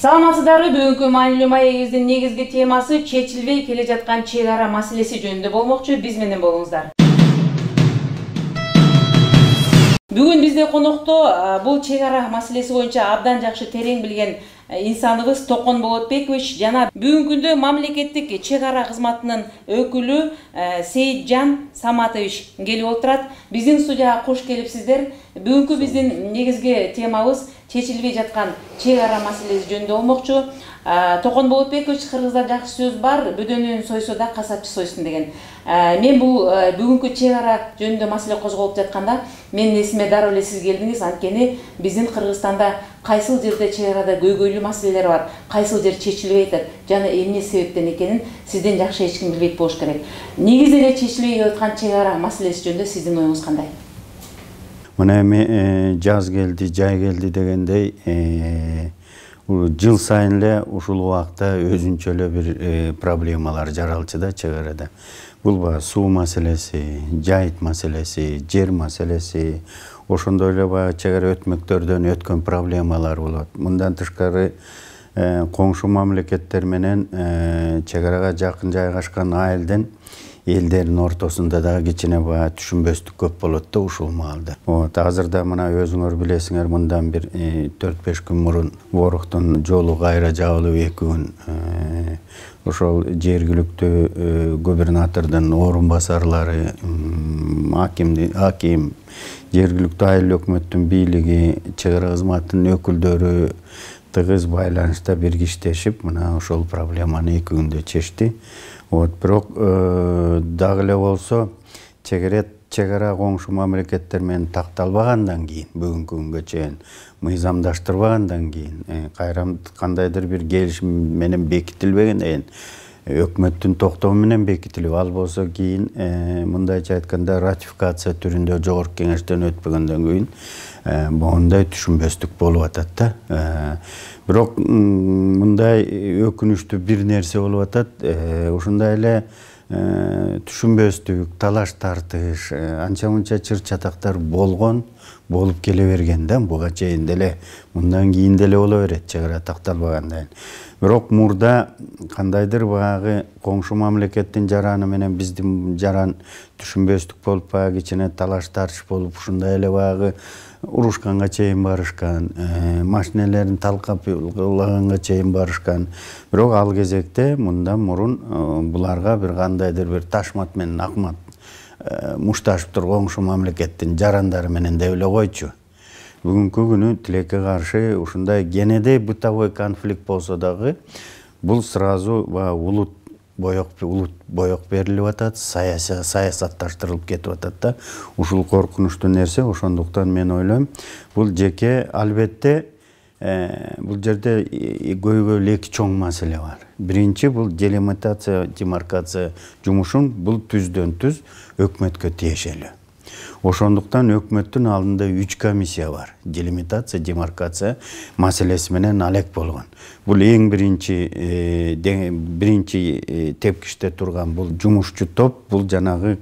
Саламатсыздарбы? Бүгүнкү маанилүү маегибиздин негизги темасы чечилбей келе жаткан чек ара маселеси жөнүндө болмокчу. Биз менен болуңуздар. Бүгүн бизде конокто бул чек ара маселеси боюнча абдан жакшы терең билген инсаныбыз Токон Болотбекович жана бүгүнкү күндө мамлекеттик чек ара кызматынын өкүлү Сейитжан Саматович келип отурат. Биздин студияга кош келипсиздер. Бүгүнкү биздин негизги темабыз чечилбей жаткан чек ара маселеси жөнүндө болмокчу. Токон Болотбекович кыргызда жакшы сөз бар, бөдөнүн сойсо да касапчы сойсун деген. Мен бул бүгүнкү чек ара жөнүндө маселе козголуп жатканда менин эсиме дароо эле сиз келдиңиз. Анткени биздин Кыргызстанда кайсыл жерде чек арада көйгөйлүү маселелер бар, кайсыл жер чечилбей атат жана эмне себептен экенин сизден жакшы эч ким билбейт болуш керек. Негизи эле чечилбей жаткан чек ара маселеси жөнүндө сиздин оюңуз кандай? Мына эми жаз келди, жай келди дегендей, жыл сайын эле ушул убакта өзүнчө эле бир проблемалар жаралчу да чек арада. Бул суу маселеси, жайыт маселеси, жер маселеси, ошондой эле баягы чек ара өтмөктөрдөн өткөн проблемалар болот. Мындан тышкары коңшу мамлекеттер менен чек арага жакын жайгашкан элдердин ортосунда дагы кичине баягы түшүнбөстүк көп болот да ушул маалда. Азырда мына өзүңөр билесиңер, мындан бир 4-5 күн мурун Воруктун жолу кайра жабылып 2 күн ошол жергиликтүү губернатордун орун басарлары, аким, жергиликтүү айыл өкмөттүн бийлиги, чек ара кызматынын өкүлдөрү тыгыз байланышта бирге иштешип, мына ошол проблеманы 2 күндө чечти. Бирок дагы эле болсо чек ара коңшу мамлекеттер менен такталбагандан кийин, бүгүнкү күнгө чейин мыйзамдаштырбагандан кийин, кайра кандайдыр бир келишим менен бекитилбегенден кийин, өкмөттүн токтому менен бекитилип, ал болсо кийин мындайча айтканда ратификация түрүндө жогорку кеңештен өтпөгөндөн кийин моундай түшүнбөстүк болуп атат да. Бирок мындай өкүнүчтүү бир нерсе болуп атат. Ушундай эле түшүнбөстүк, талаш тартыш, анча мынча чыр чатактар болуп келе берген да, буга чейин деле, мындан кийин деле боло берет чек ара такталбагандан. Бирок мурда кандайдыр баягы коңшу мамлекеттин жараны менен биздин жаран түшүнбөстүк болуп, баягы кичине талаш тартыш болуп, ушундай эле баягы урушканга чейин барышкан, машинелерин талкаплаганга чейин барышкан. Бирок ал кезекте мындан мурун буларга бир кандайдыр бир ташмат менен акмат мушташып коңшу мамлекеттин жарандары менен деп эле койчу. Бүгүнкү күнү тилекке каршы ушундай кенедей бытовой конфликт болсо дагы, бул сразу улут боек берилип атат, саясатташтырылып кетип атат да. Ушул коркунучтуу нерсе, ошондуктан мен ойлойм, бул жеке албетте бул жерде көйгөйлүү 2 чоң маселе бар. Биринчи, бул делимитация, демаркация жумушун бул түздөн түз өкмөткө тиешелүү. Ошондуктан өкмөттүн алдында 3 комиссия бар. Делимитация, демаркация маселеси менен алек болгон. Бул эң биринчи тепкичте турган бул жумушчу топ, бул жанагы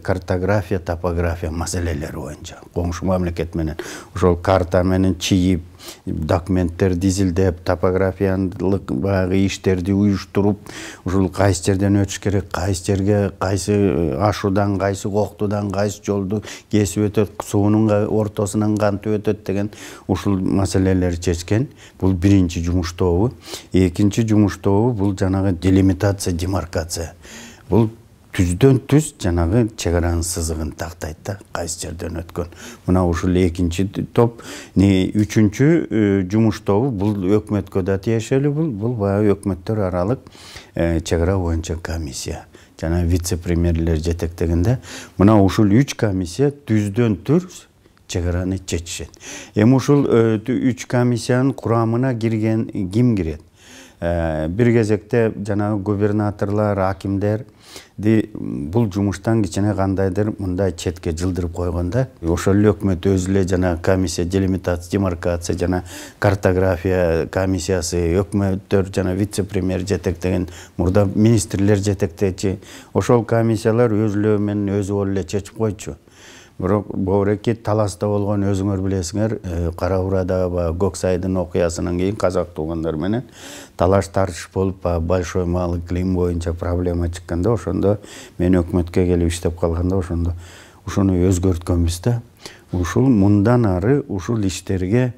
картография, топография маселелери боюнча. Коңшу мамлекет менен ошол карта менен чийип, документтер дизилдеп, топографиялык баягы иштерди уюштуруп, ушул кайсы жерден өтүш керек, кайсы жерге, кайсы ашуудан, кайсы коктудан, кайсы жолду кесип өтөт, суунун ортосунан кантип өтөт деген ушул маселелерди чечкен. Бул биринчи жумуш тобу. Экинчи жумуш тобу бул жанагы делимитация, демаркация. Бул түздөн түз жанагы чек аранын сызыгын тактайт да, кайсы жерден өткөн. Мына ушул экинчи топ. Үчүнчү жумуш тобу бул өкмөткө да тиешелүү, бул баягы өкмөттөр аралык чек ара боюнча комиссия. Жана вице-премьерлер жетектегенде, мына ушул 3 комиссия түздөн түз чек араны чечишет. Эми ушул 3 комиссиянын курамына ким кирет? Бир кезекте жанагы губернаторлор, акимдер бул жумуштан кичине кандайдыр мындай четке жылдырып койгонда, ошол эле өкмөт өзү эле жана комиссия, делимитация, демаркация жана картография комиссиясы, өкмөттөр жана вице-премьер жетектеген, мурда министрлер жетектечи, ошол комиссиялар өзүлөрү менен өзү болуп эле чечип койчу. Бирок Бобуреки таласта болгон өзүңөр билесиңер, Кара Бурадагы Көксайдын окуясынан кийин казак туугандар менен талаш тартыш болуп, большой малый клим боюнча проблема чыкканда, ошондо мен өкмөткө келип иштеп калганда ошондо ушуну өзгөрткөнбүз да. Ушул мындан ары ушул иштерге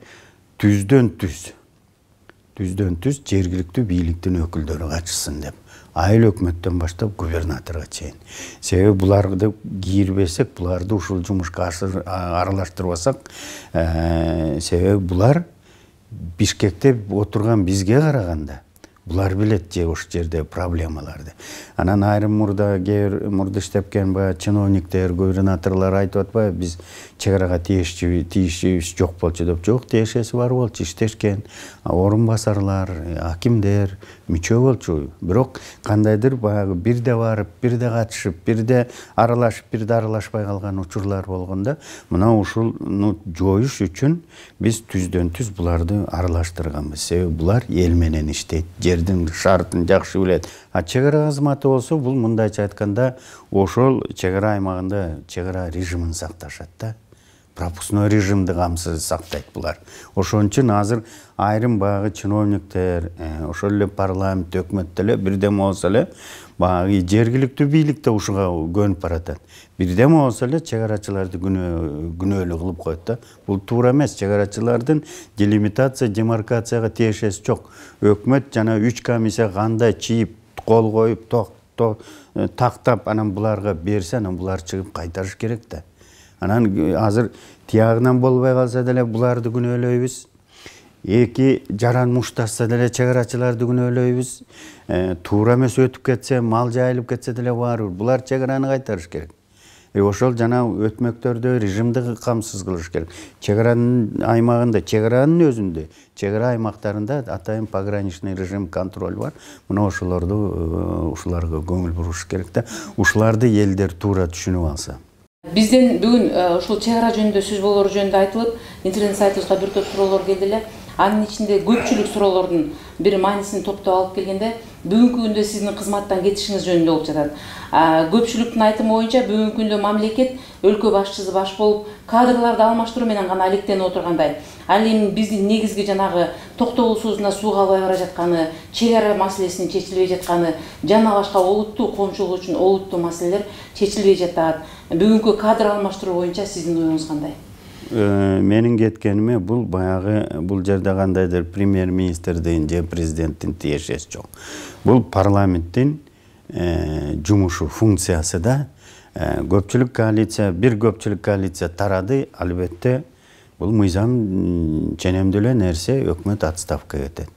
түздөн түз жергиликтүү бийликтин өкүлдөрү катышсын деп. Айыл өкмөттөн баштап губернаторго чейин. Себеби буларды кийирбесек, буларды ушул жумушка аралаштырбасак, себеби булар Бишкекте отурган бизге караганда булар билет же ошол жерде проблемаларды. Анан айрым мурда иштепкен чиновниктер, губернаторлор айтып атпайбы, биз чек арага тийишибиз жок болчу деп. Жок, тиешеси бар болчу, иштешкен. Орун басарлар, акимдер мүчө болчу. Бирок кандайдыр баягы бирде барып, бирде катышып, бирде аралашып, бирде аралашпай калган учурлар болгондо, мына ушуну жоюш үчүн биз түздөн түз буларды аралаштырганбыз. Себеби булар эл менен иштейт, жердин шартын жакшы билет. А чек ара кызматы болсо, бул мындайча айтканда, ошол чек ара аймагында чек ара режимин сакташат да. Пропускной режимди камсыз сактайт булар. Ошон үчүн азыр айрым баягы чиновниктер, ошол эле парламент, өкмөт деле бирдеме болсо эле баягы жергиликтүү бийлик да ушуга көнүп баратат. Бирдеме болсо эле чек арачыларды күнөөлүү кылып коет да. Бул туура эмес. Чек арачылардын делимитация, демаркацияга тиешеси жок. Өкмөт жана 3 комиссия кандай чийип, кол коюп, тактап, анан буларга берсе, анан булар чыгып кайтарыш керек да. Анан азыр тиягынан болбой калса деле буларды күнөөлөйбүз. Эки жаран мушташса деле чек арачыларды күнөөлөйбүз. Туура эмес өтүп кетсе, мал жайылып кетсе деле барыбыр булар чек араны кайтарыш керек. Ошол жана өтмөктөрдө режимди камсыз кылыш керек. Чек аранын аймагында, чек аранын өзүндө, чек ара аймактарында атайын пограничный режим, контроль бар. Мына ушуларга көңүл буруш керек да. Ушуларды элдер туура түшүнүп алса. Бизден бүгүн ушул чек ара жөнүндө сөз болору жөнүндө айтылып, интернет сайтыбызга бир топ суроолор келди эле. Анын ичинде көпчүлүк суроолордун бир маанисин топтоп алып келгенде, бүгүнкү күндө сиздин кызматтан кетишиңиз жөнүндө болуп жатат. Көпчүлүктүн айтымы боюнча бүгүнкү күндө мамлекет өлкө башчысы баш болуп, кадрларды алмаштыруу менен гана алектенип отургандай. Ал эми биздин негизги жанагы токтогулсуузуна суу калбай бара жатканы, чек ара маселесинин чечилбей жатканы, жана башка олуттуу коомчулук үчүн олуттуу маселелер чечилбей жатат. Бүгүнкү кадр алмаштыруу боюнча сиздин оюңуз кандай? Менин кеткениме бул баягы бул жерде кандайдыр премьер-министрдин же президенттин тиешеси жок. Бул парламенттин жумушу, функциясы да. Көпчүлүк коалиция, бир көпчүлүк коалиция тарады, албетте бул мыйзам ченемдүү нерсе, өкмөт отставкага кетет.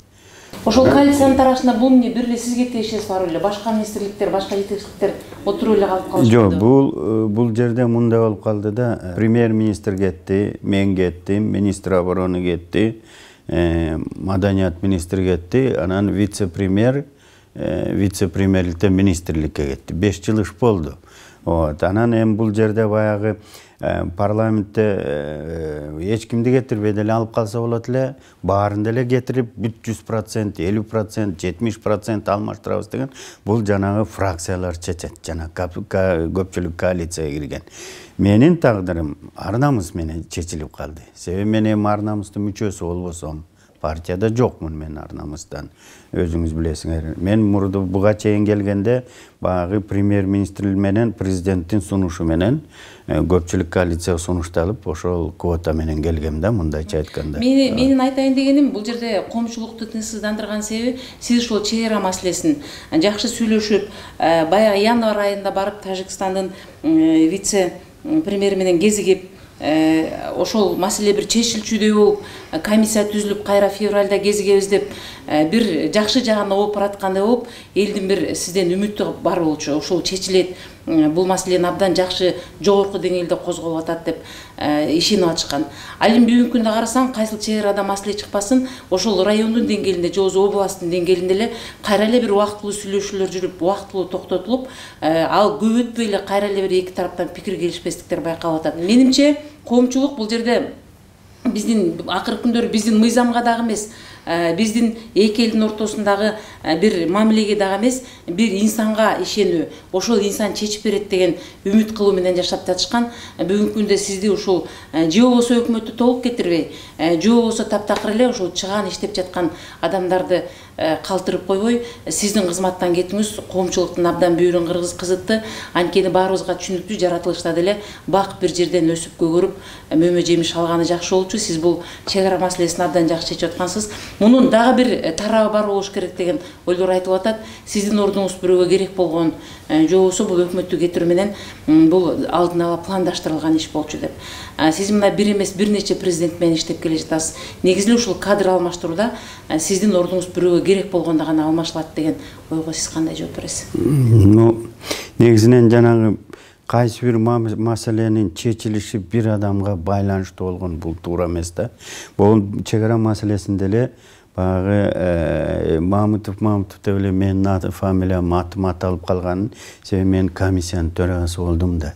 Ошол коалициянын тарашында бул эмне бир эле сизге тиешеси бар эле, башка министрликтер, башка жетекчиликтер отуруп эле калып калышты. Жок, бул жерде мындай болуп калды да, премьер-министр кетти, мен кеттим, министр обороны кетти, маданият министри кетти, анан вице-премьерликтен министрликке кетти. 5 жыл иш болду. Анан эми бул жерде баягы парламентте эч кимди кетирбей деле алып калса болот эле, баарын деле кетирип 100%, 50%, 70% алмаштырабыз деген бул жанагы фракциялар чечет, жана көпчүлүк коалицияга кирген. Менин тагдырым ар намыс менен чечилип калды. Себеби мен эми ар намыстын мүчөсү болбосом, партияда жокмун мен ар намыстан. Өзүңүз билесиңер. Мен мурда буга чейин келгенде баягы премьер-министр менен президенттин сунушу менен көпчүлүк коалицияга сунушталып, ошол квота менен келгем да, мындайча айтканда. Менин айтайын дегеним, бул жерде коомчулукту тынчсыздандырган себеби сиз ошол чек ара маселесин жакшы сүйлөшүп, баягы январь айында барып Тажикстандын вице-премьери менен кезигип, ошол маселе бир чечилчүдөй болуп, комиссия түзүлүп, кайра февралда кезигебиз деп бир жакшы жагына болуп бараткандай болуп, элдин бир сизден үмүтү бар болчу. Ошол чечилет, бул маселени абдан жакшы жогорку деңгээлде козголуп атат деп ишенип атышкан. Ал эми бүгүнкү күндө карасаң, кайсыл чек арада маселе чыкпасын, ошол райондун деңгээлинде же болбосо областтын деңгээлинде эле кайра эле бир убактылуу сүйлөшүүлөр жүрүп, убактылуу токтотулуп, ал көп өтпөй эле кайра эле бир эки тараптан пикир келишпестиктер байкалып атат. Менимче, коомчулук бул жерде биздин акыркы күндөрү биздин мыйзамга дагы эмес, биздин эки элдин ортосундагы бир мамилеге дагы эмес, бир инсанга ишенүү, ошол инсан чечип берет деген үмүт кылуу менен жашап жатышкан. Бүгүнкү күндө сизди ушул же болбосо өкмөттү толук кетирбей, же болбосо таптакыр эле ушул чыгаан иштеп жаткан адамдарды калтырып койбой, сиздин кызматтан кетүүңүз коомчулуктун абдан бүйүрүн кызытты. Анткени баарыбызга түшүнүктүү, жаратылышта деле бак бир жерден өсүп көгөрүп, мөмө жемиш алганы жакшы болчу. Сиз бул чек ара маселесин абдан жакшы чечип аткансыз. Мунун дагы бир тарабы бар болуш керек деген ойлор айтылып атат. Сиздин ордуңуз бирөөгө керек болгон, же болбосо бул өкмөттү кетирүү менен бул алдын ала пландаштырылган иш болчу деп. Сиз мына бир эмес, бир нече президент менен иштеп келе жатасыз. Негизи эле ушул кадр алмаштырууда сиздин ордуңуз бирөөгө керек болгондо гана алмашылат деген ойго сиз кандай жооп бересиз? Негизинен жанагы кайсы бир маселенин чечилиши бир адамга байланыштуу болгон бул туура эмес да. Бул чек ара маселесинде эле баягы Мамытов деп эле менин фамилиям атым аталып калганын себеби мен комиссиянын төрагасы болдум да.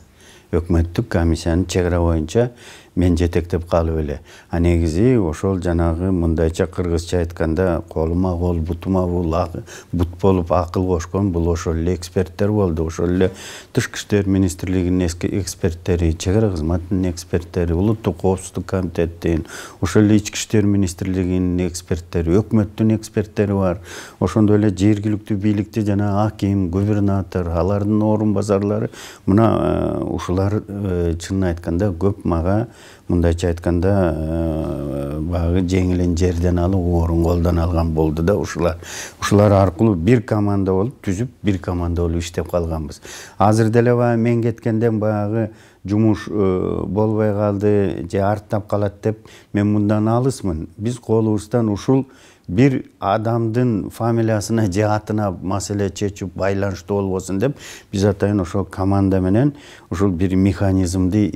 Өкмөттүк комиссиянын чек ара боюнча мен жетектеп калып эле. Негизи ошол жанагы мындайча кыргызча айтканда колума кол, бутума бут болуп акыл кошкон бул ошол эле эксперттер болду. Ошол эле Тышкы иштер министрлигинин эксперттери, чек ара кызматынын эксперттери, улуттук коопсуздук комитеттин, ошол эле Ички иштер министрлигинин эксперттери, өкмөттүн эксперттери бар. Ошондой эле жергиликтүү бийликти жана аким, губернатор, алардын орун базарлары, мына ушулар чынын айтканда көп мага мындайча айтканда багы жеңилин жерден алып орун колдон алган болду да ушулар аркылуу бир команда болуп түзүп, бир команда болуп иштеп калганбыз. Азыр деле мен кеткенден багы жумуш болбой калды же арттап калат деп мен мындан алысмын. Биз колубуздан ушул бир адамдын фамилиясына же атына маселе чечип байланыштуу болбосун деп биз атайын ошол команда менен ушул бир механизмди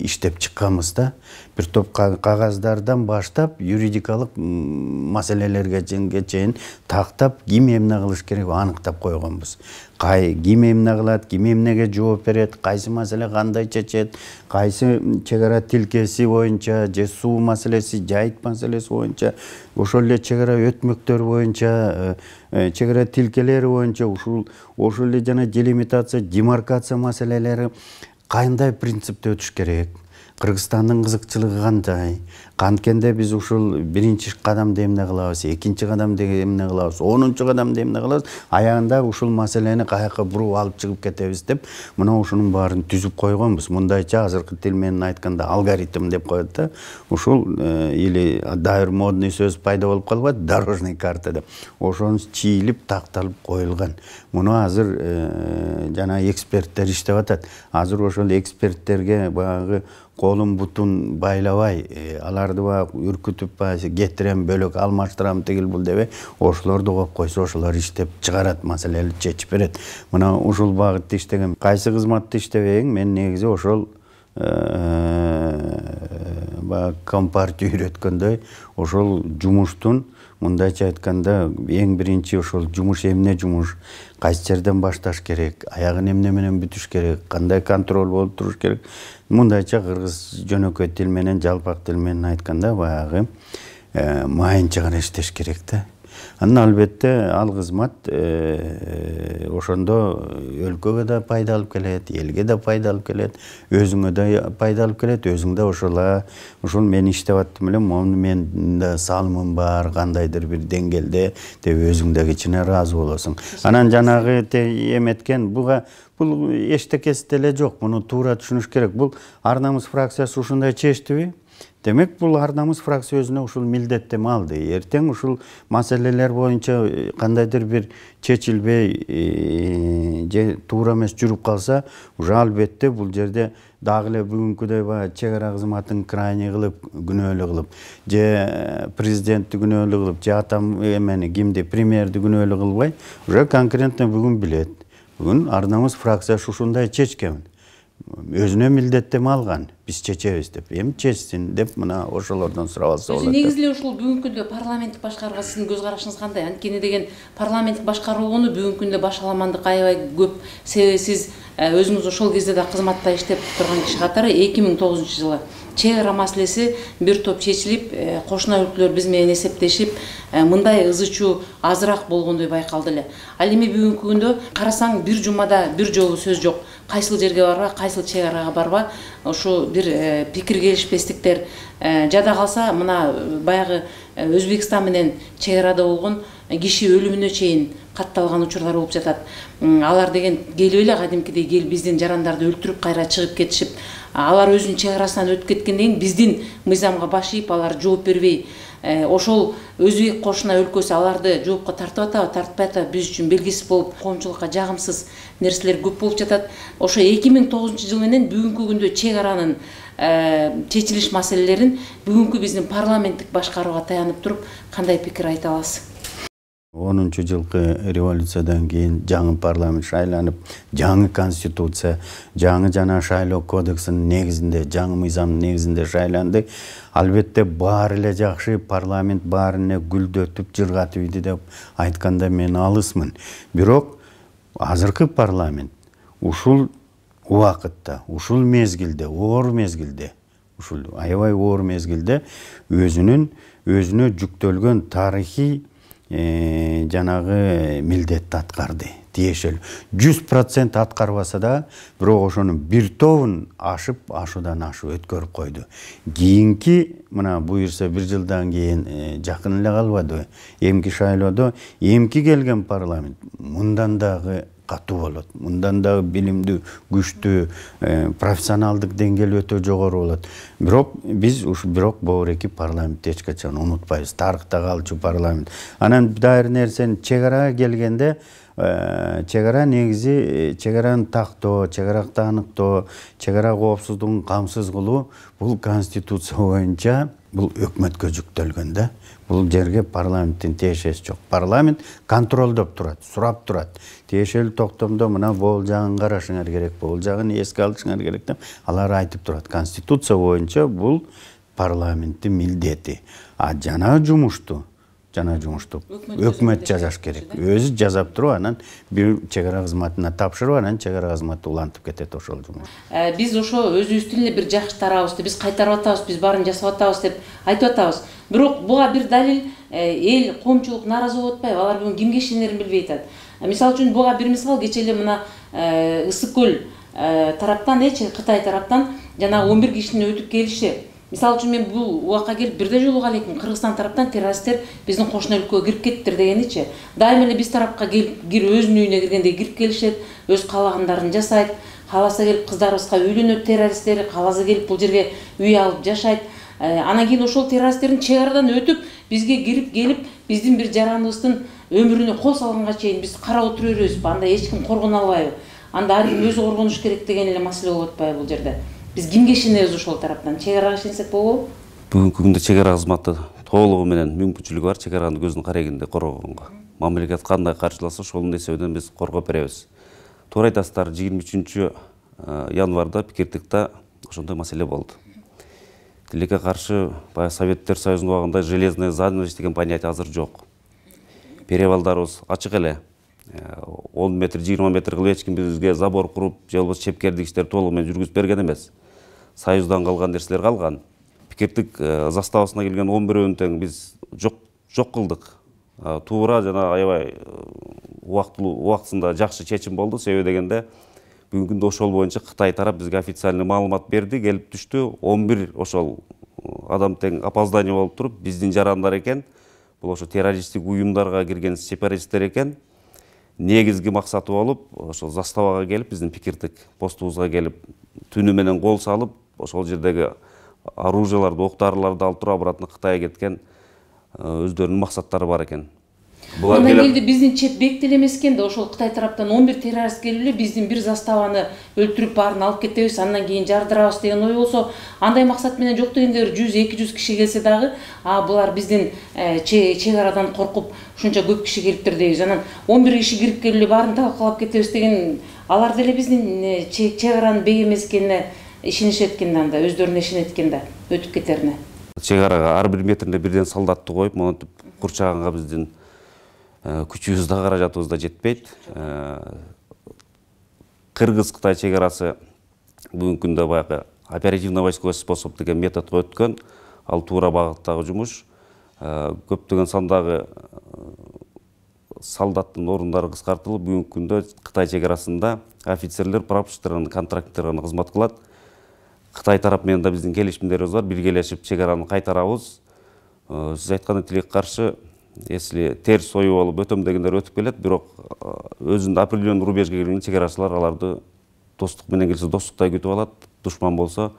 иштеп чыкканбыз да. Бир топ кагаздардан баштап юридикалык маселелерге чейин тактап ким эмне кылыш керек аныктап койгонбуз. Ким эмне кылат, ким эмнеге жооп берет, кайсы маселе кандай чечет, кайсы чек ара тилкеси боюнча же суу маселеси, жайыт маселеси боюнча, ошол эле чек ара өтмөктөр боюнча, чек ара тилкелери боюнча ошол эле жана делимитация, демаркация маселелери кандай принципте өтүш керек, Кыргызстандын кызыкчылыгы кандай, канткенде биз ушул биринчи кадамды эмне кылабыз, экинчи кадамды эмне кылабыз, 10-чу кадамды эмне кылабыз, аягында ушул маселени каяка буруп алып чыгып кетебиз деп мына ушунун баарын түзүп койгонбуз. Мындайча азыркы тил менен айтканда алгоритм деп коет да. Ушул или дайыр модный сөз пайда болуп калбайт, дорожный карта деп. Ошону чийилип, такталып коюлган. Муну азыр жана эксперттер иштеп атат. Азыр ошол эксперттерге баягы колун бутун байлабай, аларды үркүтүп кетирем, бөлөк алмаштырам тигил бул дебей, ошолорду коюп койсо ошолор иштеп чыгарат, маселени чечип берет. Мына ушул багытта иштеген, кайсы кызматты иштебейин, мен негизи ошол компартия үйрөткөндөй ошол жумуштун мындайча айтканда эң биринчи ошол жумуш эмне жумуш, кайсы жерден башташ керек, аягын эмне менен бүтүш керек, кандай контроль болуп туруш керек. Мындайча кыргыз жөнөкөй тил менен, жалпак тил менен айтканда баягы майынча гана иштеш керек да. Анан албетте ал кызмат ошондо өлкөгө да пайда алып келет, элге да пайда алып келет, өзүңө да пайда алып келет, өзүң да ошол мен иштеп аттым эле, мен да салымым бар, кандайдыр бир деңгээлде деп өзүң да кичине ыраазы болосуң. Анан жанагы эметкен бул эчтекеси деле жок, муну туура түшүнүш керек. Бул Ар намыс фракциясы ушундай чечтиби? Демек бул Ар намыс фракция өзүнө ушул милдеттеме алды. Эртең ушул маселелер боюнча кандайдыр бир чечилбей же туура эмес жүрүп калса, уже албетте бул жерде дагы эле бүгүнкүдөй чек ара кызматын крайний кылып, күнөөлүү кылып, же президентти күнөөлүү кылып, же атам кимди премьерди күнөөлүү кылбай, уже конкретно бүгүн билет. Бүгүн Ар намыс фракциясы ушундай чечкен. Өзүнө милдеттеме алган, биз чечебиз деп, эми чечсин деп мына ошолордон сурап алса болот. Негизи ушул бүгүнкү күндө парламенттик башкарууга сиздин көз карашыңыз кандай? Анткени деген парламенттик башкарууну бүгүнкү күндө башаламандык аябай көп. Себеби сиз өзүңүз ошол кезде да кызматта иштеп турган киши катары 2009 жылы чек ара маселеси бир топ чечилип, кошуна өлкөлөр биз менен эсептешип, мындай ызы чуу азыраак болгондой байкалды эле. Ал эми бүгүнкү күндө карасаң бир жумада бир жолу сөз жок. Кайсыл жерге барба, кайсыл чек арага барба, ошо бир пикир келишпестиктер жада калса, мына баягы Өзбекстан менен чек арада болгон киши өлүмүнө чейин катталган учурлар болуп жатат. Алар деген келип эле кадимкидей келип биздин жарандарды өлтүрүп кайра чыгып кетишип, алар өзүнүн чек арасынан өтүп кеткенден кийин биздин мыйзамга баш ийип, алар жооп бербей, ошол өзбек кошуна өлкөсү аларды жоопко тартып атабы, тартпай атабы, биз үчүн белгисиз болуп, коомчулукка жагымсыз нерселер көп болуп жатат. Ошо 2009 жыл менен бүгүнкү күндө чек аранын чечилиш маселелерин бүгүнкү биздин парламенттик башкарууга таянып туруп кандай пикир айта аласыз? 10 жылкы революциядан кийин жаңы парламент шайланып, жаңы конституция, жаңы жана шайлоо кодексинин негизинде, жаңы мыйзамдын негизинде шайланды. Албетте баары эле жакшы, парламент баарыне гүлдөтүп, жыргатып иди деп айтканда мен алысмын. Бирок азыркы парламент ушул убакытта, ушул мезгилде, оор мезгилде, ушул аябай оор мезгилде өзүнө жүктөлгөн тарыхый жанагы милдетти аткарды. Тиешелүү 100% аткарбаса да, бирок ошонун бир тобун ашуудан ашып өткөрүп койду. Кийинки мына буюрса бир жылдан кийин жакын эле калбады. Эмки шайлоодо эмки келген парламент мындан дагы катуу болот. Мындан дагы билимдүү, күчтүү, профессионалдык деңгээли өтө жогору болот. Бирок биз бирок бобуреки парламентти эч качан унутпайбыз. Тарыхта калчу парламент. Анан дайыр нерсени чек арага келгенде, чек ара негизи чек араны тактоо, чек аракты аныктоо, чек ара коопсуздугун камсыз кылуу бул конституция боюнча бул өкмөткө жүктөлгөн да. Бул жерге парламенттин тиешеси жок. Парламент контролдоп турат, сурап турат. Тиешелүү токтомдо мына бул жагын карашыңар керек, бул жагын эске алышыңар керек деп алар айтып турат. Конституция боюнча бул парламенттин милдети. А жана жумушту өкмөт жасаш керек. Өзү жасап туруп, анан бир чек ара кызматына тапшырып, анан чек ара кызматы улантып кетет ошол жумуш. Биз ошо өзүбүздүн эле бир жакшы тарабыбызды биз кайтарып атабыз, биз баарын жасап атабыз деп айтып атабыз. Бирок буга бир далил эл, коомчулук нааразы болуп атпайбы? Алар бүгүн кимге ишенерин билбей атат. Мисалы үчүн буга бир мисал, кечээ эле мына Ысык көл тараптан, Кытай тараптан жана 11 кишинин өтүп келиши. Мисалы үчүн мен бул убакка келип бирде жолуга элекмин. Кыргызстан тараптан террористтер биздин кошуна өлкөгө кирип кеттиптир дегеничи. Дайыма эле биз тарапка келип, өзүнүн үйүнө киргендей кирип келишет, өз каалагандарын жасайт. Кааласа келип кыздарыбызга үйлөнөт террористтер, кааласа келип бул жерге үй алып жашайт. Анан кийин ошол террористтердин чек арадан өтүп, бизге кирип келип, биздин бир жараныбыздын өмүрүнө кол салганга чейин биз карап отура беребиз. Анда эч ким коргоно албайбы? Анда ар ким өзү коргонуш керек деген эле маселе болуп атпайбы бул жерде? Биз кимге ишенебиз ошол тараптан? Чек арага ишенсек болобу? Бүгүнкү күндө чек ара кызматы толугу менен мүмкүнчүлүгү бар чек араны көздүн карегинде коргогонго. Мамлекет кандай каршыласа ошонун эсебинен биз коргоп беребиз. Туура айтасыздар, 23 январда Пикиртикте ошондой маселе болду. Тилекке каршы баягы Советтер Союзунун убагында железная занавес деген понятие азыр жок. Перевалдарыбыз ачык эле. 10 метр, 20 метр кылып эч ким бизге забор куруп, же болбосо чепкердик иштер толугу менен жүргүзүп берген эмес. Союздан калган нерселер калган. Пикиртик заставасына келген 11 тең биз жок кылдык. Туура жана аябай убактысында жакшы чечим болду. Себеби дегенде бүгүнкү күндө ошол боюнча Кытай тарап бизге официальный маалымат берди, келип түштү. 11 ошол адам тең опоздание болуп туруп, биздин жарандар экен. Бул ошо террористтик уюмдарга кирген сепаратисттер экен. Негизги максаты болуп, ошол заставага келип, биздин Пикиртик постубузга келип, түнү менен кол салып, ошол жердеги оружияларды, оқ-дарыларды алып туруп, обратно Кытайга кеткен өздөрүнүн максаттары бар экен. Андан келди биздин чеп бектелемес экен да, ошол Кытай тараптан 11 террорист келип эле биздин бир заставаны өлтүрүп баарын алып кетебиз, андан кийин жардырабыз деген ой болсо, андай максат менен жок дегенде 100-200 киши келсе дагы, булар биздин чек арадан коркуп ушунча көп киши келиптир дейбиз. Анан 11 киши кирип келип эле баарын талкалап кетебиз деген, алар деле биздин чек аранын бек эмес экенине ишенишет экен да, анда өздөрүнө ишенет экен да, өтүп кетерине. Чек арага ар бир метрине бирден солдатты коюп, монтип курчаганга биздин күчүбүз да каражатыбыз да жетпейт. Кыргыз-Кытай чек арасы бүгүнкү күндө баягы оперативно-войсковой способ деген методқа өткен, ал тура бағыттағы жұмыс. Көптеген сандагы солдаттың орындары қысқартылып, бүгінгі күнде Қытай шекарасында офицерлер, прапорщиктер, контрактерлер қызмат кылат. Қытай тарапымен да біздің келишимдерибиз бар, биргелешип чегараны кайтарабыз. Сиз айткан тилекке каршы, если терс союп алып өтөм дегендер өтүп келет, бирок өзүндө определенный рубежге келген чегарачылар аларды достук менен келсе достуктай күтүп алат, душман болсо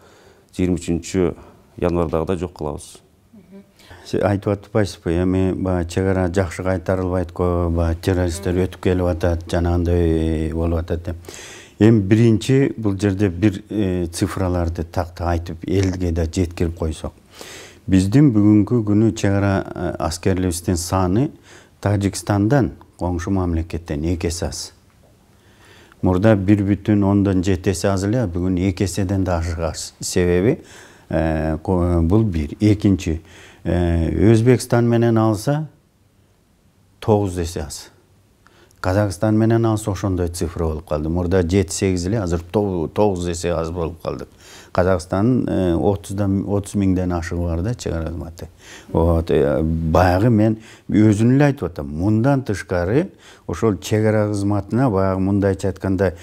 23 январдагыдай жок кылабыз. Айтып атпайсызбы, эми чегара жакшы кайтарылбайт го, террористтер өтүп келип атат, жанагындай болуп атат. Эми биринчи бул жерде бир цифраларды такта айтып, элге да жеткирип койсок. Биздин бүгүнкү күнү чегара аскерлерибиздин саны Тажикстандан, коңшу мамлекеттен 2 эсе аз. Мурда 1,7 эсе аз эле, бүгүн 2 эседен да ашык. Себеби бул бир. Экинчи, Өзбекстан менен алса 9 эсе аз. Казакстан менен алса ошондой цифра болуп калды. Мурда 7-8 эле, азыр 9 эсе аз болуп калды. Казакстан 30 миңден ашыгы бар да чегара кызматы. Баягы мен өзүн эле айтып атам. Мындан тышкары ошол чегара кызматына баягы мындайча айтканда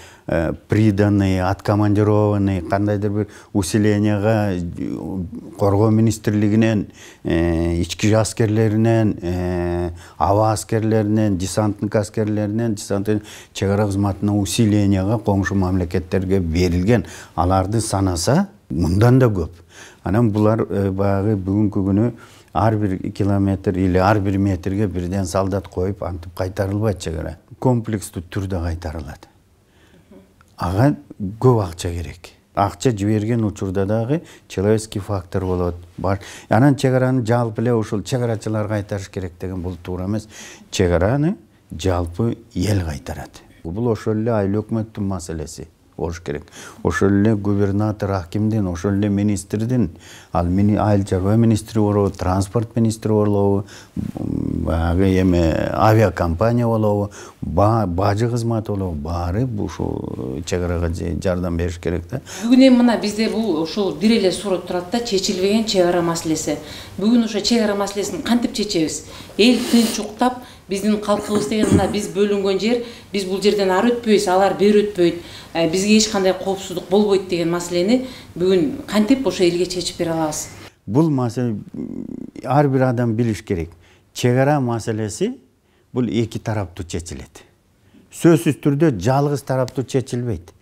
приданный, откомандированный, кандайдыр бир усилениега коргоо министрлигинен, ички аскерлеринен, аба аскерлеринен, десантник аскерлеринен, чегара кызматына усилениега коңшу мамлекеттерге берилген. Аларды санаса мындан да көп. Анан булар баягы бүгүнкү күнү ар бир километр или ар бир метрге бирден солдат коюп антип кайтарылбайт чегара. Комплекстүү түрдө кайтарылат. Ага көп акча керек. Акча жиберген учурда дагы человеческий фактор болот. Анан чегараны жалпы эле ушул чегарачылар кайтарыш керек деген бул туура эмес. Чегараны жалпы эл кайтарат. Бул ошол эле айыл өкмөттүн маселеси болуш керек. Ошол эле губернатор, акимдин, ошол эле министрдин, ал айыл чарба министри болобу, транспорт министри болобу, баягы эми авиакомпания болобу, бажы кызматы болобу, баары ушул чегарага жардам бериш керек да. Бүгүн эми мына бизде бул ошол бир эле суроо турат да, чечилбеген чегара маселеси. Бүгүн ошо чегара маселесин кантип чечебиз? Эл тынч уктап, биздин калкыбыз деген мына биз бөлүнгөн жер, биз бул жерден ары өтпөйбүз, алар бери өтпөйт. Бизге эч кандай коопсуздук болбойт деген маселени бүгүн кантип ошо элге чечип бере алабыз? Бул маселе ар бир адам билиш керек. Чегара маселеси бул эки тараптуу чечилет. Сөзсүз түрдө жалгыз тараптуу чечилбейт.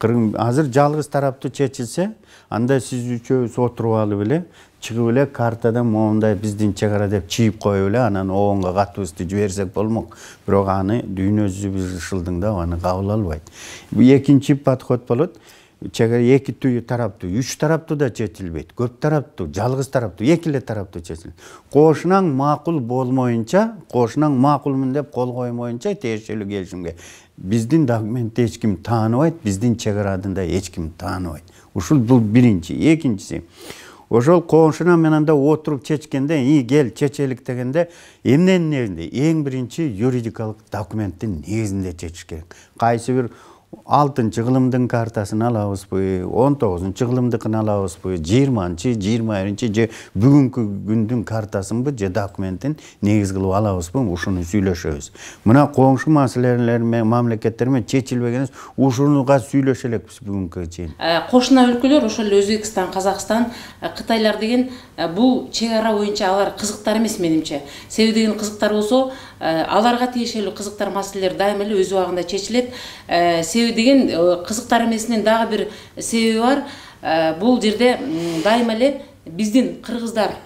Азыр жалгыз тараптуу чечилсе, анда сиз үчөөбүз отуруп алып эле, чыгып эле картадан моундай биздин чегара деп чийип коюп эле, анан оонго катыбызды жиберсек болмок. Бирок аны дүйнө жүзү бир ушулдун да аны кабыл албайт. Экинчи подход болот. Чегара эки тараптуу, 3 тараптуу да чечилбейт. Көп тараптуу, жалгыз тараптуу, эки эле тараптуу чечилет. Кошунаң макул болмоюнча, кошунаң макулмун деп кол коймоюнча тиешелүү келишимге биздин документти эч ким тааныбайт, биздин чегарадын да эч ким тааныбайт. Ушул бул биринчи. Экинчиси, ошол коңшуна менен да отуруп чечкенде, кел чечелик дегенде, эмненин негизинде? Эң биринчи юридикалык документтин негизинде чечиш керек. Кайсы бир 6-чы кылымдын картасын алабызбы, 19-чы кылымдыкын алабызбы, 20-чы, 21-чи же бүгүнкү күндүн картасынбы же документтин негиз кылып алабызбы, ушуну сүйлөшөбүз. Мына коңшу маселелер менен мамлекеттер менен чечилбеген, ушунуга сүйлөшө элекпиз бүгүнкү чейин. Кошуна өлкөлөр, ошол Өзбекстан, Казакстан, Кытайлар деген бул чегара боюнча алар кызыктар эмес менимче. Себеби деген кызыктар болсо, аларга тиешелүү кызыктар маселелер дайыма эле өз убагында чечилет. Себеби деген кызыктар эмесинен дагы бир себеби бар. Бул жерде дайыма эле биздин кыргыздар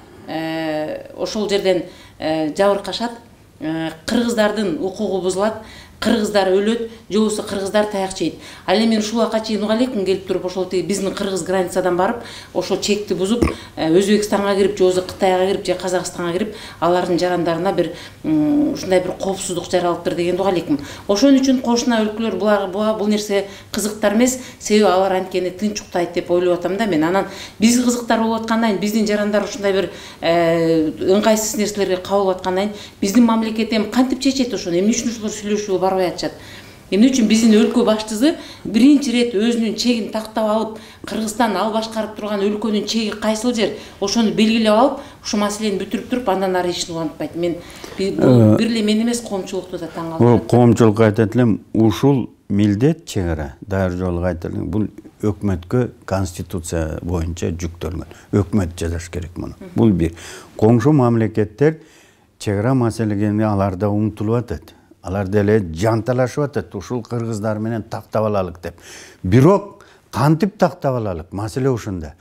ошол жерден жабыркашат. Кыргыздардын укугу бузулат. Кыргыздар өлөт, же болбосо кыргыздар таяк жейт. Ал эми ушул убакка чейин угалеким келип туруп, ошол биздин кыргыз границадан барып, ошол чекти бузуп, Өзбекстанга кирип, же болбосо Кытайга кирип, же Казакстанга кирип, алардын жарандарына бир ушундай бир коопсуздук жаралыптыр деген угалеким. Ошон үчүн кошуна өлкөлөр бул нерсе кызыктар эмес, себеби алар анткени тынч уктайт деп ойлоп атам да мен. Анан биз кызыктар болуп аткандан кийин, биздин жарандар ушундай бир ыңгайсыз нерселерге кабылып аткандан кийин, биздин мамлекет эми кантип чечет ошону? Эмне үчүн ошолор сүйлөшүүгө барбай атышат? Эмне үчүн биздин өлкө башчысы биринчи ирет өзүнүн чегин тактап алып, Кыргызстан ал башкарып турган өлкөнүн чеги кайсыл жер, ошону белгилеп алып, ушу маселени бүтүрүп туруп, андан ары ишин улантпайт. Мен бул бир эле мен эмес, коомчулукту да таң калтырат. Коомчулукка айтат элем, ушул милдет чегара дайыр жолу айтат элем, бул өкмөткө конституция боюнча жүктөлгөн. Өкмөт жазаш керек муну. Бул бир. Коңшу мамлекеттер чегара маселеге аларда умтулуп атат. Алар деле жанталашып атат, ушул кыргыздар менен тактап алалык деп. Бирок кантип тактап алалык? Маселе ушунда.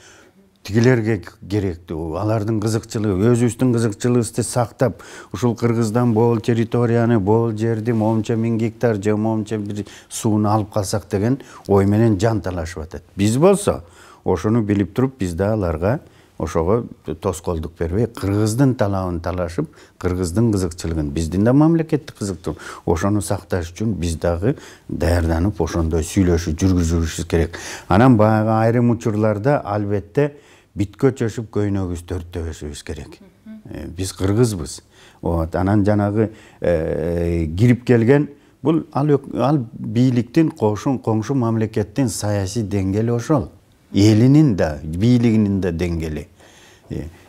Тигилерге керектүү, алардын кызыкчылыгы, өзүбүздүн кызыкчылыгыбызды сактап, ушул Кыргыздан бул территорияны, бул жерди момча 1000 гектар же момча бир сууну алып калсак деген ой менен жанталашып атат. Биз болсо, ошону билип туруп, биз да аларга ошого тоскоолдук бербей, кыргыздын талабын талашып, кыргыздын кызыкчылыгын, биздин да мамлекеттик кызыктуу, ошону сакташ үчүн биз дагы даярданып, ошондой сүйлөшүү жүргүзүшүбүз керек. Анан баягы айрым учурларда албетте биткө чөшүп көйнөгүбүз төрттөбөшүбүз керек. Биз кыргызбыз. Анан жанагы кирип келген бул ал бийликтин коңшу мамлекеттин саясий деңгээли ошол. Элинин да, бийлигинин да деңгээли.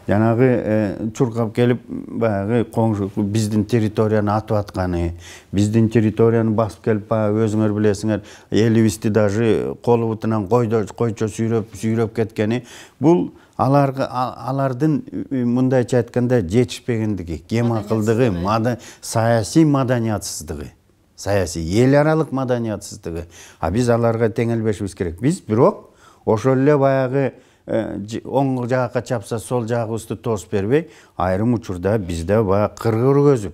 Жанагы чуркап келип, баягы коңшу биздин территорияны атып атканы, биздин территорияны басып келип, өзүңөр билесиңер, элибизди даже колу бутунан койчо сүйрөп кеткени, бул алардын мындайча айтканда жетишпегендиги, кем акылдыгы, саясий маданиятсыздыгы, саясий эл аралык маданиятсыздыгы. А биз аларга теңелбешибиз керек. Биз бирок ошол эле баягы оң жакка чапса сол жагыбызды тосуп бербей, айрым учурда бизде баягы кыргыр көзүп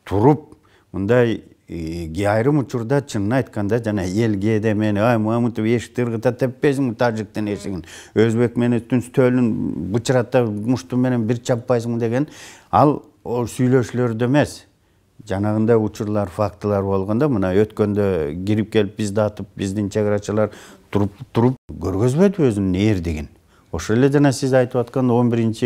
туруп, мындай айрым учурда чынын айтканда жана элге де мени Мамытов эшикти ыргыта теппейсиңби тажиктин эшигин, өзбек менен түнстөлүн бычырата мушту менен бир чаппайсыңбы деген, ал сүйлөшүүлөрдө эмес. Жанагындай учурлар, фактылар болгондо, мына өткөндө кирип келип бизди атып, биздин чегарачылар туруп көргөзбөдү өзүнүн эрдигин. Ошол эле жана сиз айтып аткан 23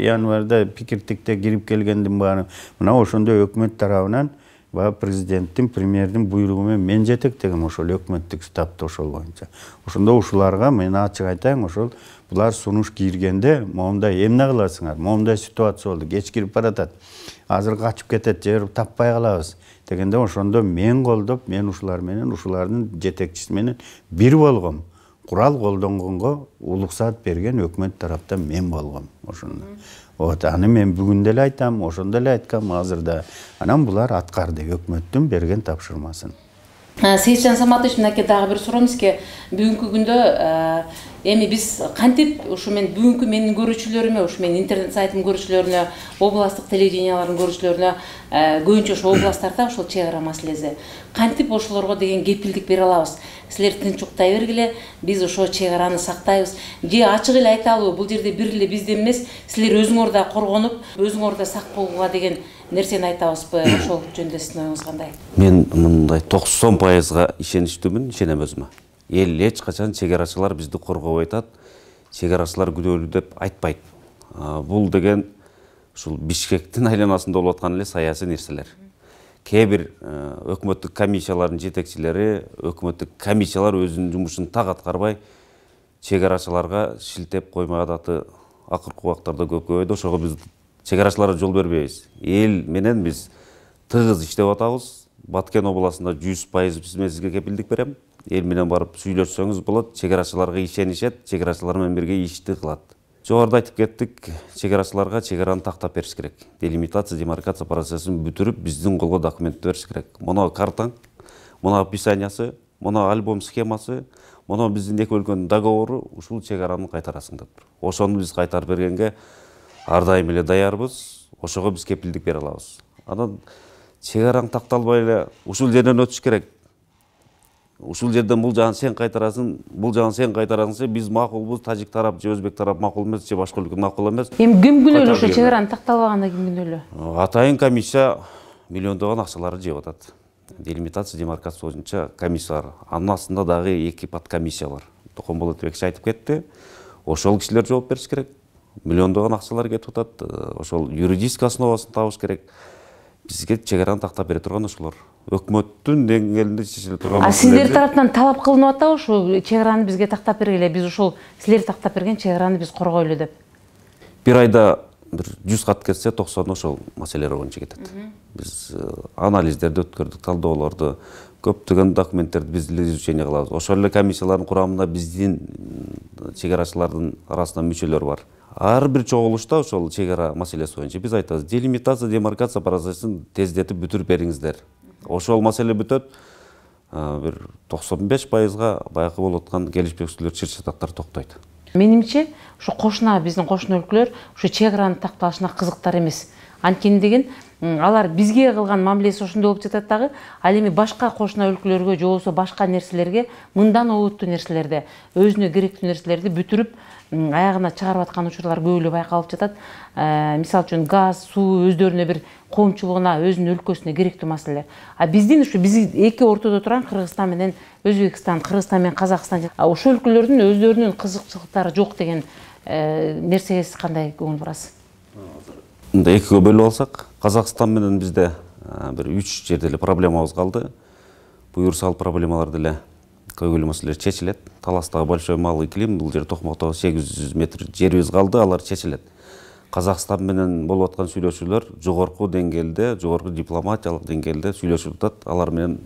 январда пикиртикте кирип келгендин баары, мына ошондо өкмөт тарабынан президенттин, премьердин буйругу менен мен жетектегем ошол өкмөттүк штабты ошол боюнча. Ошондо ушуларга мен ачык айтайын, ошол булар сунуш киргенде, момундай эмне кыласыңар, момундай ситуация болду, кеч кирип баратат, азыр качып кетет, жер таппай калабыз дегенде, ошондо мен колдоп, мен ушулар менен, ушулардын жетекчиси менен бир болгом. Курал колдонгонго уруксат берген өкмөт тараптан мен болгом ошондо. Аны мен бүгүн деле айтам, ошондо эле айткам, азырда. Анан булар аткарды өкмөттүн берген тапшырмасын. Сейитжан Саматович, мынакей дагы бир суроом сизге. Бүгүнкү күндө эми биз кантип ушу мен бүгүнкү менин көрүүчүлөрүмө, ушу менин интернет сайтымдын көрүүчүлөрүнө, областтык телевидениялардын көрүүчүлөрүнө, көбүнчө ошо областтарда ошол чек ара маселеси. Кантип ошолорго деген кепилдик бере алабыз? Силер тынч уктай бергиле, биз ошо чек араны сактайбыз. Же ачык эле айталыбы, бул жерде бир эле бизден эмес, силер өзүңөр да коргонуп, өзүңөр да сак болгула деген нерсени айтабызбы? Ошол жөнүндө сиздин оюңуз кандай? Мен мындай 90%га ишеничтүүмүн, ишенем өзүмө. Эл эч качан чек арачылар бизди коргобой атат, чек арачылар күнөөлүү деп айтпайт. Бул деген ушул Бишкектин айланасында болуп аткан эле саясий нерселер. Кээ бир өкмөттүк комиссиялардын жетекчилери, өкмөттүк комиссиялар өзүнүн жумушун так аткарбай, чек арачыларга шилтеп коймой ататы акыркы убактарда көп көбөйдү. Ошого биз чек арачыларга жол бербейбиз. Эл менен биз тыгыз иштеп атабыз. Баткен областында 100% мен сизге кепилдик берем. Эл менен барып сүйлөшсөңүз болот, чек арачыларга ишенишет, чек арачылар менен бирге ишти кылат. Жогоруда айтып кеттик, чек арачыларга чек араны тактап бериш керек. Делимитация, демаркация процессин бүтүрүп, биздин колго документ бериш керек. Мына картаң, мына описаниясы, мына альбом схемасы, мына биздин эки өлкөнүн договору, ушул чек араны кайтарасың деп. Ошону биз кайтарып бергенге ар дайым эле даярбыз. Ошого биз кепилдик бере алабыз. Анан чек араң такталбай эле ушул жерден өтүш керек. Ушул жерден бул жагын сен кайтарасың, бул жагын сен кайтарасың, биз макулбуз, тажик тарап же өзбек тарап макул эмес, же башка өлкө макул эмес. Эми ким күнөөлүү ошо чек араны такталбаганда ким күнөөлүү? Атайын комиссия миллиондогон акчаларды жеп атат. Делимитация, демаркация боюнча комиссия бар. Анын астында дагы 2 подкомиссия бар. Токомболотбек айтып кетти. Ошол кишилер жооп бериш керек. Миллиондогон акчалар кетип атат. Ошол юридический основасын табыш керек. бизге чегараны тактап бере турган ошолор. Өкмөттүн деңгээлинде чечиле турган. А сиздер тараптан талап кылынып атабы ушу чегараны бизге тактап бергиле, биз ушул силер тактап берген чегараны биз коргойлу деп? Бир айда бир 100 кат кетсе 90 ошол маселелер боюнча кетет. Биз анализдерди өткөрдүк, талдоолорду, көптөгөн документтерди биз изучение кылабыз. Ошол эле комиссиялардын курамында биздин чегарачылардын арасында мүчөлөр бар. Ар бир чогулушта ошол чегара маселеси боюнча биз айтабыз, делимитация, демаркация процессин тездетип бүтүрүп бериңиздер. Ошол маселе бүтөт, бир 95%га баягы болуп аткан келишпөкчүлүк чыр-чатактар токтойт. Менимче, ушу кошуна, биздин кошуна өлкөлөр ушу чегараны такталышына кызыктар эмес. Анткени деген алар бизге кылган мамилеси ошондой болуп жатат дагы, ал эми башка кошуна өлкөлөргө же болбосо башка нерселерге мындан олуттуу нерселерди, өзүнө керектүү нерселерди бүтүрүп аягына чыгарып аткан учурлар көп эле байкалып жатат. Мисалы үчүн газ, суу өздөрүнө бир коомчулугуна, өзүнүн өлкөсүнө керектүү маселелер. А биздин ушу биз эки ортодо турган Кыргызстан менен Өзбекстан, Кыргызстан менен Казакстан, ошол өлкөлөрдүн өздөрүнүн кызыкчылыктары жок деген нерсеге сиз кандай көңүл бурасыз? Мында экиге бөлүп алсак, Казакстан менен бизде бир 3 жерде эле проблемабыз калды. Буюрсал проблемалар деле көйгөйлүү маселелер чечилет. Таластагы большой малый иклим, бул жер Токмоктогу 800 метр жерибиз калды, алар чечилет. Казакстан менен болуп аткан сүйлөшүүлөр жогорку деңгээлде, жогорку дипломатиялык деңгээлде сүйлөшүлүп атат. Алар менен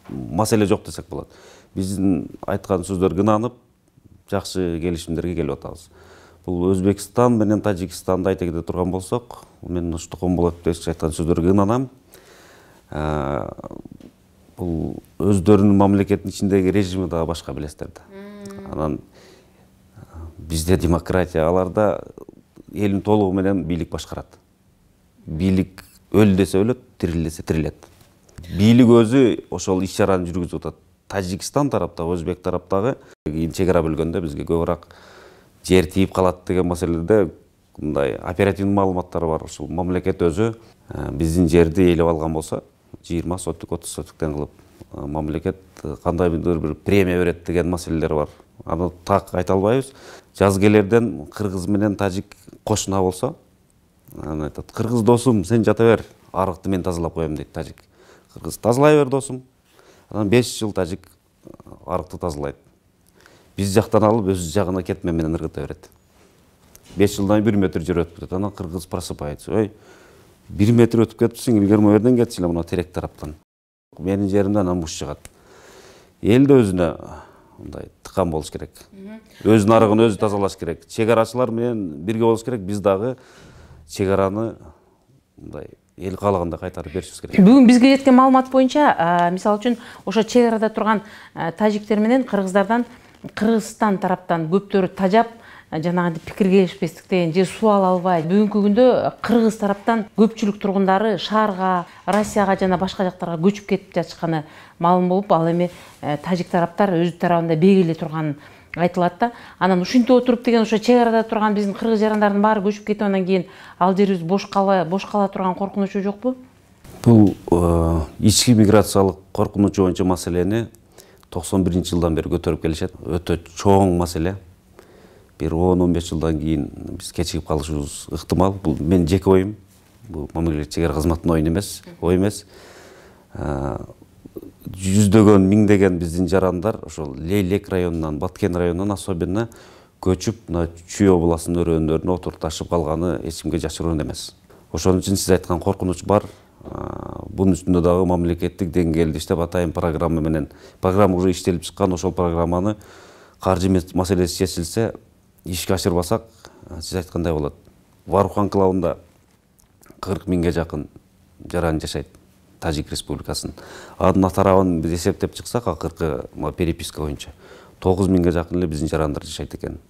маселе жок десек болот. Биздин айткан сөздөр гынанып, жакшы келишимдерге келип атабыз. Бул Өзбекстан менен Тажикстанды айта кете турган болсок, мен ушу Токомболотович айткан сөздөргө ынанам. Бул өздөрүнүн мамлекетинин ичиндеги режими дагы башка билесиздер да. Анан бизде демократия, аларда элин толугу менен бийлик башкарат. Бийлик өл десе өлөт, тирил десе тирилет. Бийлик өзү ошол иш-чараны жүргүзүп атат. Тажикстан тараптагы, Өзбек тараптагы кийин чегара бөлгөндө бизге көбүрөөк жер тийип калат деген маселеде мындай оперативдүү маалыматтар бар. Ушул мамлекет өзү биздин жерди ээлеп алган болсо 20 сотук, 30 сотуктен кылып мамлекет кандайдыр бир премия берет деген маселелер бар. Аны так айта албайбыз. Жазгелерден кыргыз менен тажик кошуна болсо, аны айтат: "Кыргыз досум, сен жата бер, арыкты мен тазалап коем" дейт тажик. Кыргыз: "Тазалай бер досум". Анан 5 жыл тажик арыкты тазалайт. Биз жактан алып өз жагына кетме менен ыргыта берет. 5 жылдан 1 метр жер өтүп кетет. Анан кыргыз просыпается: "Ой, 1 метр өтүп кетипсиң, илгери могу кетчиле мына терек тараптан. Менин жеримден анан буш чыгат". Эл да өзүнө мындай тыкан болуш керек. Өзүнүн арыгын өзү тазалаш керек. Чегарачылар менен бирге болуш керек. Биз дагы чегараны мындай эл каалагандай кайтарып беришибиз керек. Бүгүн бизге жеткен маалымат боюнча, мисалы үчүн ошо чегарада турган тажиктер менен кыргыздардан, Кыргызстан тараптан көптөрү тажап, жанагындай пикир келишпестиктен же суу ала албай, бүгүнкү күндө кыргыз тараптан көпчүлүк тургундары шаарга, Россияга жана башка жактарга көчүп кетип жатышканы маалым болуп, ал эми тажик тараптар өз тарабында белгилей турганы айтылат да. Анан ушинтип отуруп деген ошо чегарада турган биздин кыргыз жарандардын баары көчүп кетип андан кийин ал жерибиз бош кала турган коркунучу жокпу? Бул ички миграциялык коркунучу боюнча маселени 91-жылдан бери көтөрүп келишет. Өтө чоң маселе. Бир 10-15 жылдан кийин биз кечигип калышыбыз ыктымал. Бул мен жеке оюм. Бул мамлекеттик чегара кызматынын ой эмес. Жүздөгөн, миңдеген биздин жарандар ошол Лейлек районунан, Баткен районунан особенно көчүп, мына Чүй областынын өрөөндарына отурукташып калганы эч кимге жашыруун эмес. Ошон үчүн сиз айткан коркунуч бар. Бунун үстүндө дагы мамлекеттик деңгээлде иштеп атайын программа менен, программа уже иштелип чыккан, ошол программаны каржы маселеси чечилсе, ишке ашырбасак, сиз айткандай болот. Варух анклавында 40 миңге жакын жаран жашайт, Тажик Республикасынын. Анын тарабын биз эсептеп чыксак, акыркы переписка боюнча 9 миңге жакын эле биздин жарандар жашайт экен.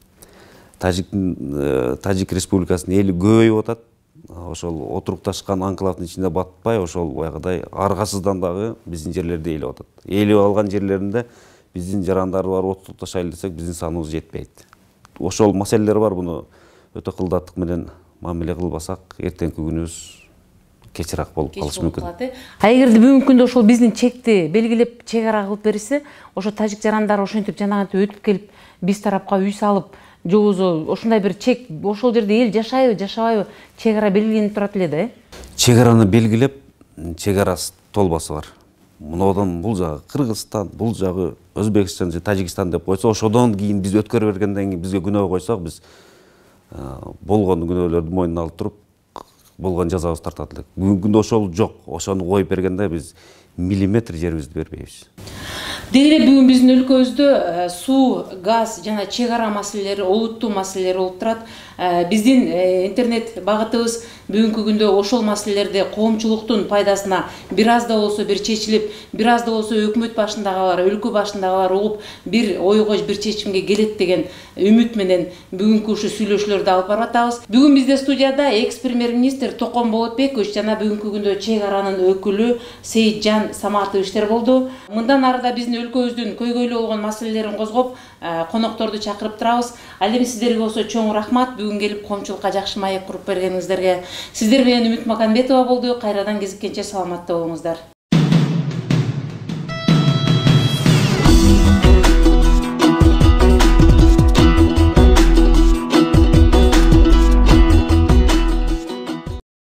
Тажик Республикасынын эли көбөйүп атат. Ошол отурукташкан анклавдын ичинде батпай, ошол баягыдай аргасыздан дагы биздин жерлерди ээлеп атат. Ээлеп алган жерлеринде биздин жарандар бар, отурукташайлы десек, биздин саныбыз жетпейт. Ошол маселелер бар, буну өтө кылдаттык менен мамиле кылбасак, эртеңки күнүбүз кечирээк болуп калышы мүмкүн. А эгерде бүгүнкү күндө ошол биздин чекти белгилеп чегара кылып берилсе, ошо тажик жарандары ошентип жанагынтип өтүп келип, биз тарапка үй салып, же болбосо ошондой бир чек, ошол жерде эл жашайбы, жашабайбы, чегара белгиленип турат эле да, Чегараны белгилеп, чек арасы толбасы бар. Мынаудан бул жагы Кыргызстан, бул жагы Өзбекстан же Тажикстан деп койсо, ошодон кийин биз өткөрө бергенден кийин бизге күнөө койсок, биз болгон күнөөлөрдү мойнуна алып туруп, болгон жазабызды тартат элек. Бүгүнкү күндө ошол жок. Ошону коюп бергенде биз миллиметр жерибизди бербейбиз. Деги эле бүгүн биздин өлкөбүздө суу, газ жана чек ара маселелери, олуттуу маселелер болуп турат. Биздин интернет багытыбыз бүгүнкү күндө ошол маселелерди коомчулуктун пайдасына бир аз да болсо бир чечилип, бир аз да болсо өкмөт башындагылар, өлкө башындагылар угуп, бир ойго, бир чечимге келет деген үмүт менен бүгүнкү ушу сүйлөшүүлөрдү алып барып атабыз. Бүгүн бизде студияда экс-премьер-министр Токон Болотбекович жана бүгүнкү күндө чек аранын өкүлү Сейитжан Саматовичтер болду. Мындан ары да биздин өлкөбүздүн көйгөйлүү болгон маселелерин козгоп, конокторду чакырып турабыз. Ал эми сиздерге болсо чоң рахмат, бүгүн келип коомчулукка жакшы маек куруп бергениңиздерге. Сиздер менен Үмүт Маканбетова болду. Кайрадан кезиккенче саламатта болуңуздар.